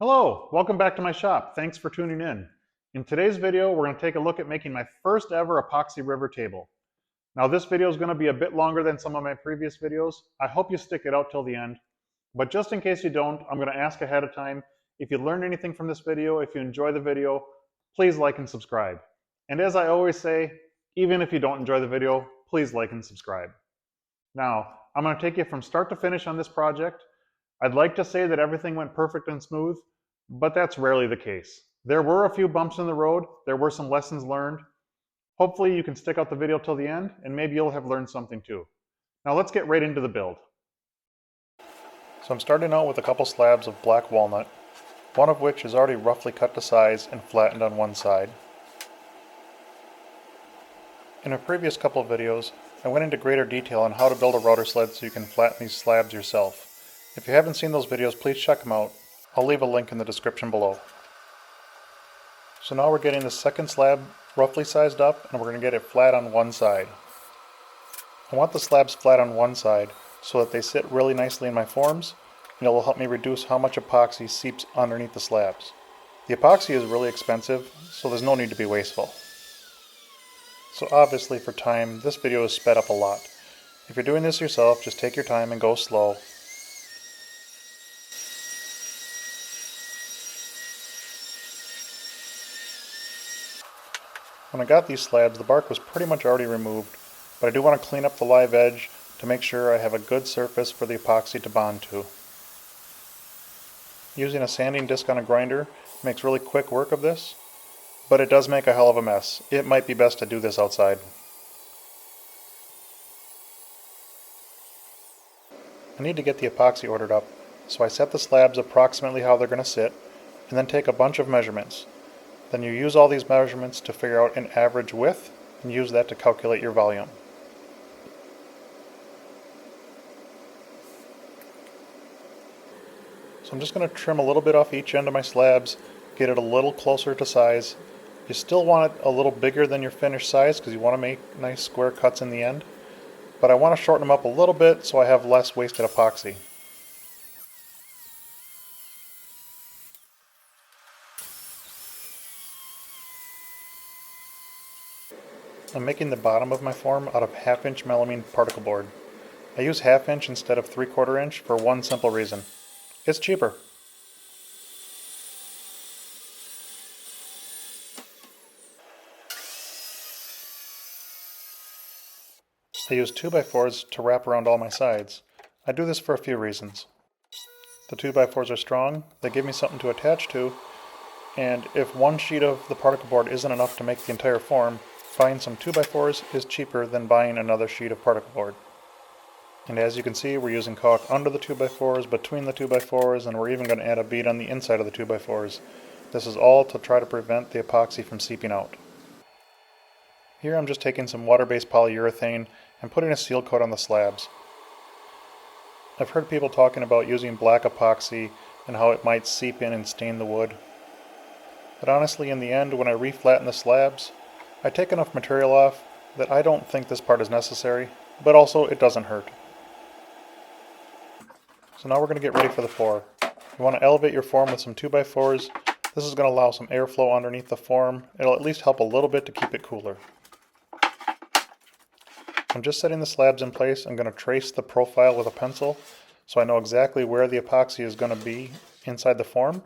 Hello, welcome back to my shop. Thanks for tuning in. In today's video, we're going to take a look at making my first ever epoxy river table. Now this video is going to be a bit longer than some of my previous videos. I hope you stick it out till the end. But just in case you don't, I'm going to ask ahead of time, if you learned anything from this video, if you enjoy the video, please like and subscribe. And as I always say, even if you don't enjoy the video, please like and subscribe. Now, I'm going to take you from start to finish on this project. I'd like to say that everything went perfect and smooth, but that's rarely the case. There were a few bumps in the road, there were some lessons learned. Hopefully you can stick out the video till the end, and maybe you'll have learned something too. Now let's get right into the build. So I'm starting out with a couple slabs of black walnut, one of which is already roughly cut to size and flattened on one side. In a previous couple of videos, I went into greater detail on how to build a router sled so you can flatten these slabs yourself. If you haven't seen those videos, please check them out. I'll leave a link in the description below. So now we're getting the second slab roughly sized up, and we're going to get it flat on one side. I want the slabs flat on one side so that they sit really nicely in my forms, and it will help me reduce how much epoxy seeps underneath the slabs. The epoxy is really expensive, so there's no need to be wasteful. So obviously for time, this video is sped up a lot. If you're doing this yourself, just take your time and go slow. When I got these slabs, the bark was pretty much already removed, but I do want to clean up the live edge to make sure I have a good surface for the epoxy to bond to. Using a sanding disc on a grinder makes really quick work of this, but it does make a hell of a mess. It might be best to do this outside. I need to get the epoxy ordered up, so I set the slabs approximately how they're going to sit, and then take a bunch of measurements. Then you use all these measurements to figure out an average width, and use that to calculate your volume. So I'm just going to trim a little bit off each end of my slabs, get it a little closer to size. You still want it a little bigger than your finished size because you want to make nice square cuts in the end, but I want to shorten them up a little bit so I have less wasted epoxy. I'm making the bottom of my form out of 1/2 inch melamine particle board. I use 1/2 inch instead of 3/4 inch for one simple reason. It's cheaper. I use 2x4s to wrap around all my sides. I do this for a few reasons. The 2x4s are strong, they give me something to attach to, and if one sheet of the particle board isn't enough to make the entire form, buying some 2x4s is cheaper than buying another sheet of particle board. And as you can see, we're using caulk under the 2x4s, between the 2x4s, and we're even going to add a bead on the inside of the 2x4s. This is all to try to prevent the epoxy from seeping out. Here I'm just taking some water-based polyurethane and putting a seal coat on the slabs. I've heard people talking about using black epoxy and how it might seep in and stain the wood. But honestly, in the end, when I reflatten the slabs, I take enough material off that I don't think this part is necessary, but also it doesn't hurt. So now we're going to get ready for the pour. You want to elevate your form with some 2x4s. This is going to allow some airflow underneath the form. It'll at least help a little bit to keep it cooler. I'm just setting the slabs in place. I'm going to trace the profile with a pencil so I know exactly where the epoxy is going to be inside the form,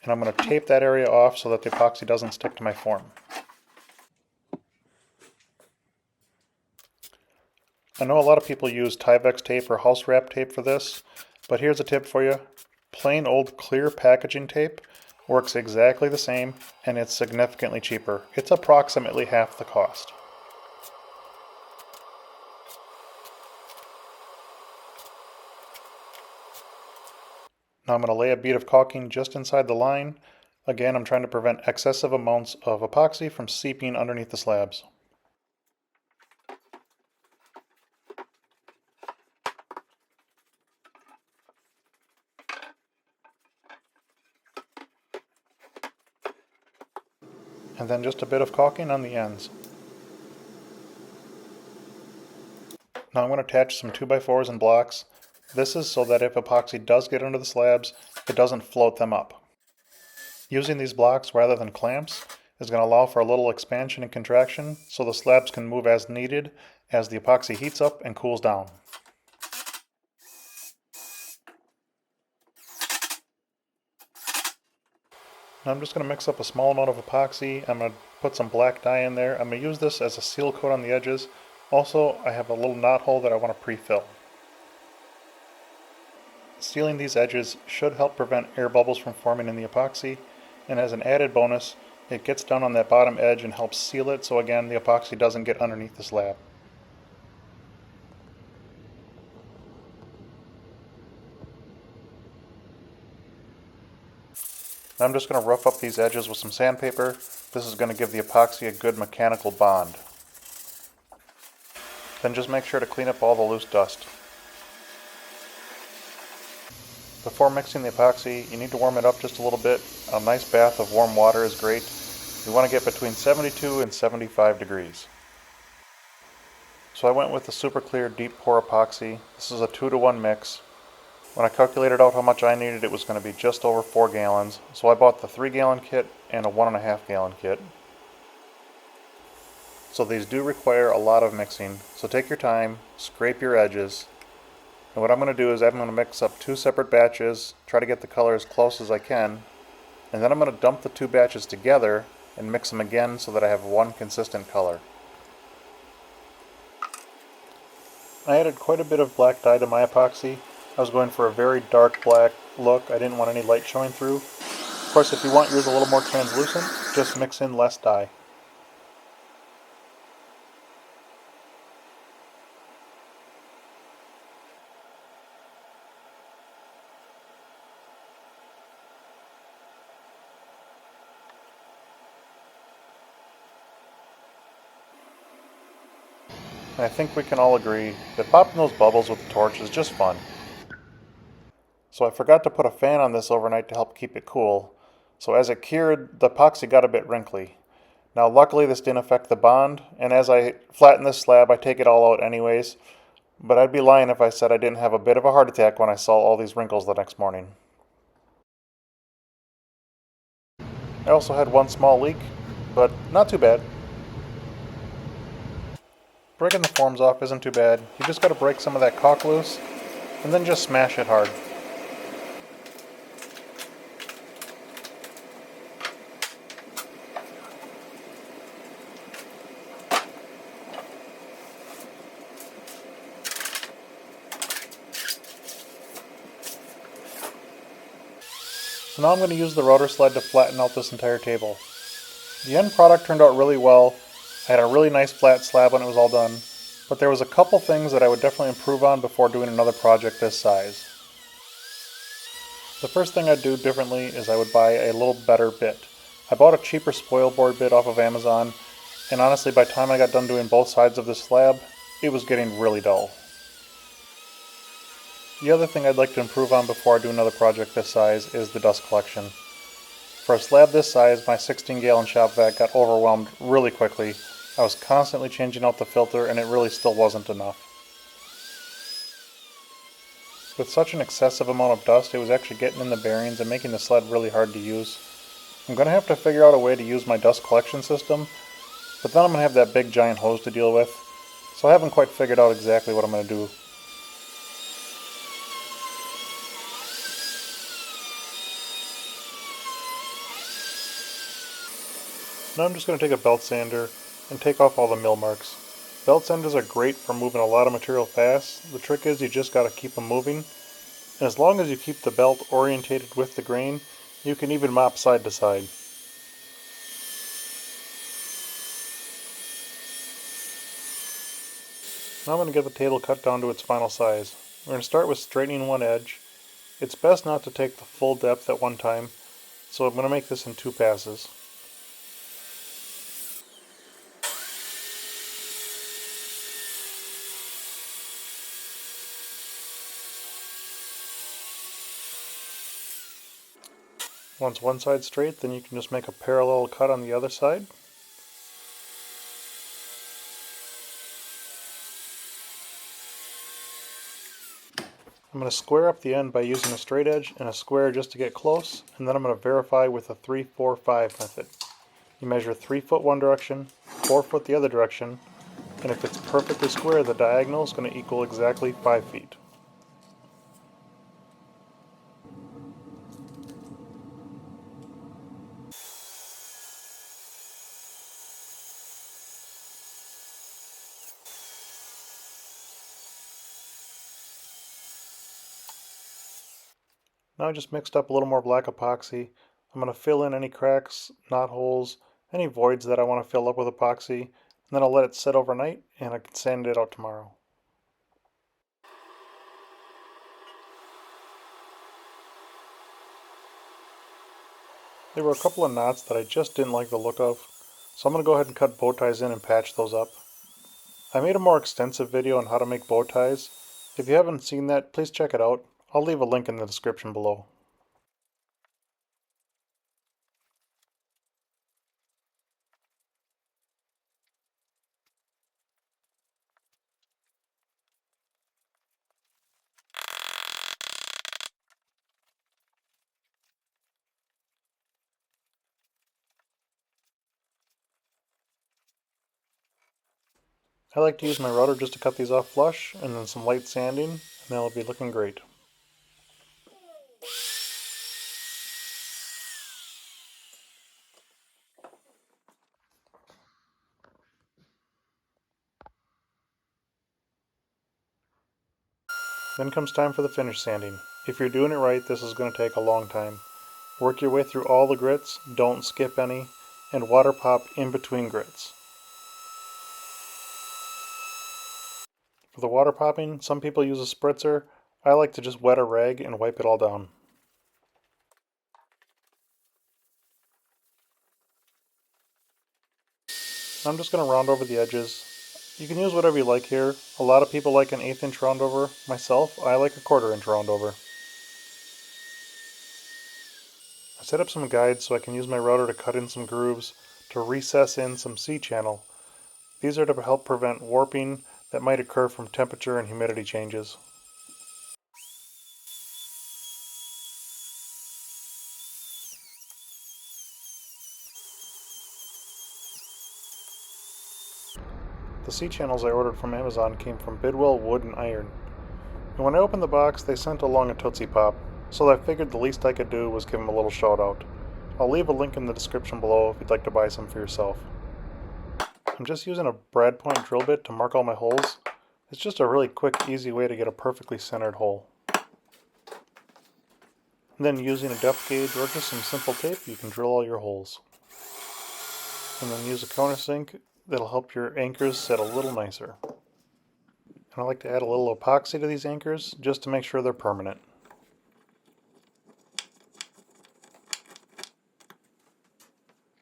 and I'm going to tape that area off so that the epoxy doesn't stick to my form. I know a lot of people use Tyvek tape or house wrap tape for this, but here's a tip for you. Plain old clear packaging tape works exactly the same, and it's significantly cheaper. It's approximately half the cost. Now I'm going to lay a bead of caulking just inside the line. Again, I'm trying to prevent excessive amounts of epoxy from seeping underneath the slabs. And then just a bit of caulking on the ends. Now I'm going to attach some 2x4s and blocks. This is so that if epoxy does get under the slabs, it doesn't float them up. Using these blocks rather than clamps is going to allow for a little expansion and contraction so the slabs can move as needed as the epoxy heats up and cools down. Now I'm just going to mix up a small amount of epoxy. I'm going to put some black dye in there. I'm going to use this as a seal coat on the edges. Also, I have a little knot hole that I want to pre-fill. Sealing these edges should help prevent air bubbles from forming in the epoxy, and as an added bonus, it gets down on that bottom edge and helps seal it so again the epoxy doesn't get underneath the slab. Now I'm just going to rough up these edges with some sandpaper. This is going to give the epoxy a good mechanical bond. Then just make sure to clean up all the loose dust. Before mixing the epoxy, you need to warm it up just a little bit. A nice bath of warm water is great. You want to get between 72 and 75 degrees. So I went with the super clear deep pour epoxy. This is a 2-to-1 mix. When I calculated out how much I needed, it was going to be just over 4 gallons. So I bought the 3-gallon kit and a 1.5-gallon kit. So these do require a lot of mixing. So take your time, scrape your edges. And what I'm going to do is I'm going to mix up 2 separate batches, try to get the color as close as I can, and then I'm going to dump the 2 batches together and mix them again so that I have one consistent color. I added quite a bit of black dye to my epoxy. I was going for a very dark black look. I didn't want any light showing through. Of course, if you want yours a little more translucent, just mix in less dye. And I think we can all agree that popping those bubbles with the torch is just fun. So I forgot to put a fan on this overnight to help keep it cool. So as it cured, the epoxy got a bit wrinkly. Now luckily this didn't affect the bond, and as I flatten this slab I take it all out anyways, but I'd be lying if I said I didn't have a bit of a heart attack when I saw all these wrinkles the next morning. I also had one small leak, but not too bad. Breaking the forms off isn't too bad. You just got to break some of that caulk loose, and then just smash it hard. So now I'm going to use the rotor sled to flatten out this entire table. The end product turned out really well. I had a really nice flat slab when it was all done, but there was a couple things that I would definitely improve on before doing another project this size. The first thing I'd do differently is I would buy a little better bit. I bought a cheaper spoil board bit off of Amazon, and honestly by the time I got done doing both sides of this slab, it was getting really dull. The other thing I'd like to improve on before I do another project this size is the dust collection. For a slab this size, my 16-gallon shop vac got overwhelmed really quickly. I was constantly changing out the filter and it really still wasn't enough. With such an excessive amount of dust, it was actually getting in the bearings and making the sled really hard to use. I'm going to have to figure out a way to use my dust collection system, but then I'm going to have that big giant hose to deal with, so I haven't quite figured out exactly what I'm going to do. Now I'm just going to take a belt sander and take off all the mill marks. Belt sanders are great for moving a lot of material fast. The trick is you just got to keep them moving. And as long as you keep the belt orientated with the grain, you can even mop side to side. Now I'm going to get the table cut down to its final size. We're going to start with straightening one edge. It's best not to take the full depth at one time, so I'm going to make this in 2 passes. Once one side's straight, then you can just make a parallel cut on the other side. I'm I'm going to square up the end by using a straight edge and a square just to get close, and then I'm going to verify with a 3, 4, 5 method. You measure 3 foot one direction, 4 foot the other direction, and if it's perfectly square, the diagonal is going to equal exactly 5 feet. Now I just mixed up a little more black epoxy. I'm going to fill in any cracks, knot holes, any voids that I want to fill up with epoxy, and then I'll let it sit overnight and I can sand it out tomorrow. There were a couple of knots that I just didn't like the look of, so I'm going to go ahead and cut bow ties in and patch those up. I made a more extensive video on how to make bow ties. If you haven't seen that, please check it out. I'll leave a link in the description below. I like to use my router just to cut these off flush, and then some light sanding, and they'll be looking great. Then comes time for the finish sanding. If you're doing it right, this is going to take a long time. Work your way through all the grits, don't skip any, and water pop in between grits. For the water popping, some people use a spritzer. I like to just wet a rag and wipe it all down. I'm just going to round over the edges. You can use whatever you like here. A lot of people like an 1/8 inch round over. Myself, I like a 1/4 inch round over. I set up some guides so I can use my router to cut in some grooves to recess in some C-channel. These are to help prevent warping that might occur from temperature and humidity changes. The C-channels I ordered from Amazon came from Bidwell Wood and Iron. And when I opened the box, they sent along a Tootsie Pop, so I figured the least I could do was give them a little shout out. I'll leave a link in the description below if you'd like to buy some for yourself. I'm just using a brad point drill bit to mark all my holes. It's just a really quick, easy way to get a perfectly centered hole. And then using a depth gauge or just some simple tape, you can drill all your holes. And then use a countersink that'll help your anchors set a little nicer. And I like to add a little epoxy to these anchors just to make sure they're permanent.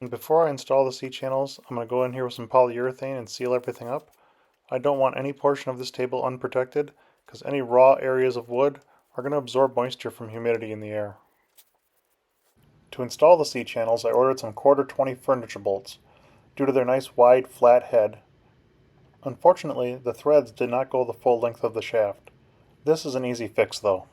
And before I install the C-channels, I'm going to go in here with some polyurethane and seal everything up. I don't want any portion of this table unprotected because any raw areas of wood are going to absorb moisture from humidity in the air. To install the C-channels, I ordered some 1/4 20 furniture bolts. Due to their nice wide flat head. Unfortunately, the threads did not go the full length of the shaft. This is an easy fix though.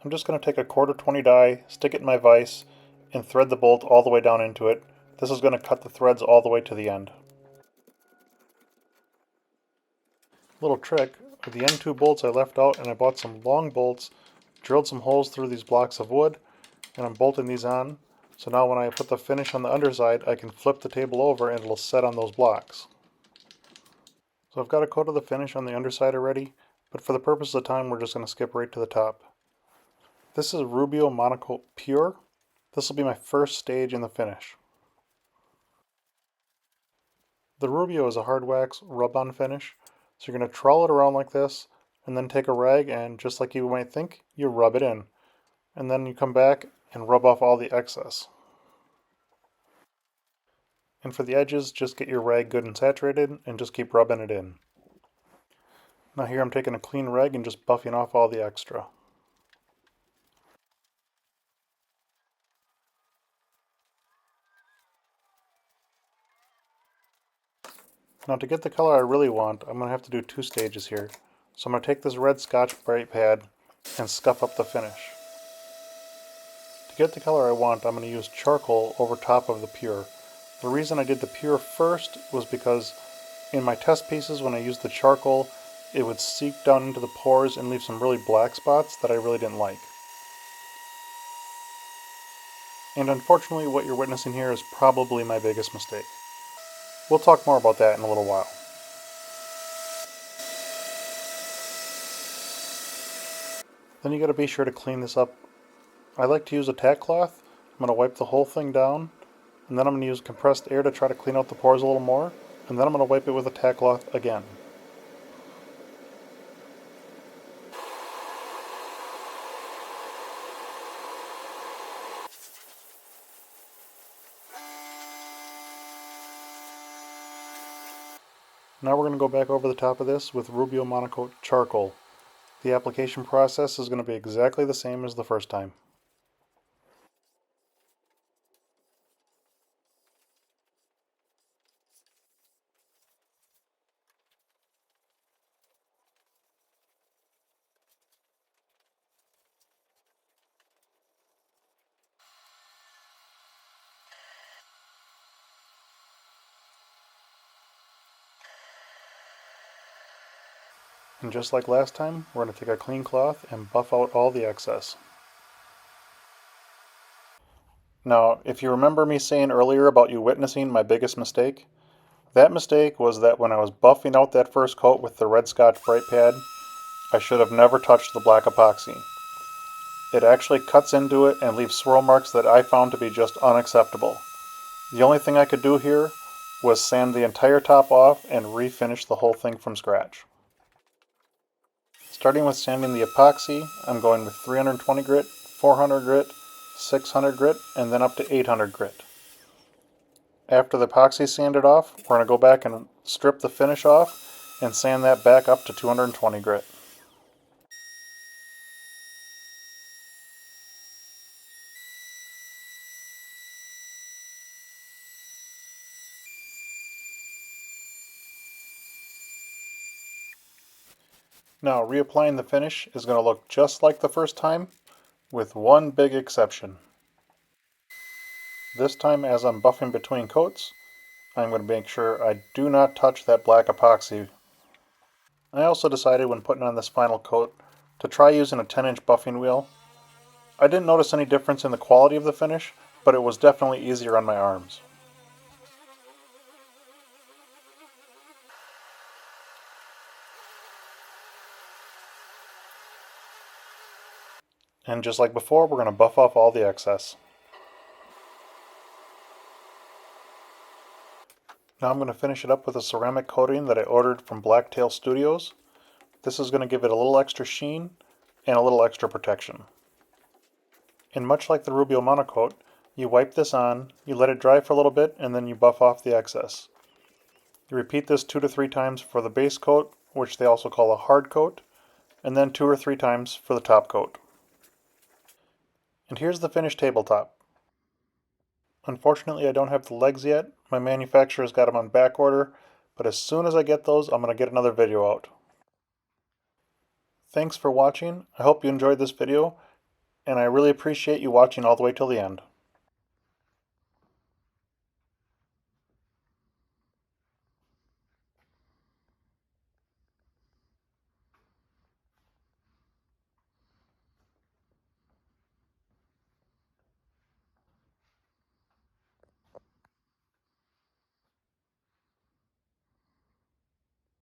I'm just going to take a 1/4 20 die, stick it in my vise, and thread the bolt all the way down into it. This is going to cut the threads all the way to the end. Little trick, the end two bolts I left out and I bought some long bolts, drilled some holes through these blocks of wood, and I'm bolting these on. So now when I put the finish on the underside, I can flip the table over and it'll set on those blocks. So I've got a coat of the finish on the underside already, but for the purpose of the time, we're just going to skip right to the top. This is Rubio Monocoat Pure. This will be my first stage in the finish. The Rubio is a hard wax rub-on finish, so you're going to trowel it around like this, and then take a rag and, just like you might think, you rub it in. And then you come back and rub off all the excess. And for the edges, just get your rag good and saturated, and just keep rubbing it in. Now here I'm taking a clean rag and just buffing off all the extra. Now to get the color I really want, I'm going to have to do 2 stages here. So I'm going to take this red Scotch-Brite pad and scuff up the finish. To get the color I want, I'm going to use charcoal over top of the pure. The reason I did the pure first was because in my test pieces when I used the charcoal, it would seep down into the pores and leave some really black spots that I really didn't like. And unfortunately what you're witnessing here is probably my biggest mistake. We'll talk more about that in a little while. Then you got to be sure to clean this up. I like to use a tack cloth. I'm going to wipe the whole thing down, and then I'm going to use compressed air to try to clean out the pores a little more, and then I'm going to wipe it with a tack cloth again. Now we're going to go back over the top of this with Rubio Monocoat charcoal. The application process is going to be exactly the same as the first time. And just like last time, we're going to take a clean cloth and buff out all the excess. Now, if you remember me saying earlier about you witnessing my biggest mistake, that mistake was that when I was buffing out that first coat with the red Scotch-Brite pad, I should have never touched the black epoxy. It actually cuts into it and leaves swirl marks that I found to be just unacceptable. The only thing I could do here was sand the entire top off and refinish the whole thing from scratch. Starting with sanding the epoxy, I'm going with 320 grit, 400 grit, 600 grit, and then up to 800 grit. After the epoxy is sanded off, we're going to go back and strip the finish off and sand that back up to 220 grit. Now, reapplying the finish is going to look just like the first time, with one big exception. This time, as I'm buffing between coats, I'm going to make sure I do not touch that black epoxy. I also decided when putting on this final coat to try using a 10-inch buffing wheel. I didn't notice any difference in the quality of the finish, but it was definitely easier on my arms. And just like before, we're going to buff off all the excess. Now I'm going to finish it up with a ceramic coating that I ordered from Blacktail Studios. This is going to give it a little extra sheen and a little extra protection. And much like the Rubio Monocoat, you wipe this on, you let it dry for a little bit, and then you buff off the excess. You repeat this 2 to 3 times for the base coat, which they also call a hard coat, and then 2 or 3 times for the top coat. And here's the finished tabletop. Unfortunately, I don't have the legs yet. My manufacturer's got them on back order, but as soon as I get those, I'm going to get another video out. Thanks for watching. I hope you enjoyed this video, and I really appreciate you watching all the way till the end.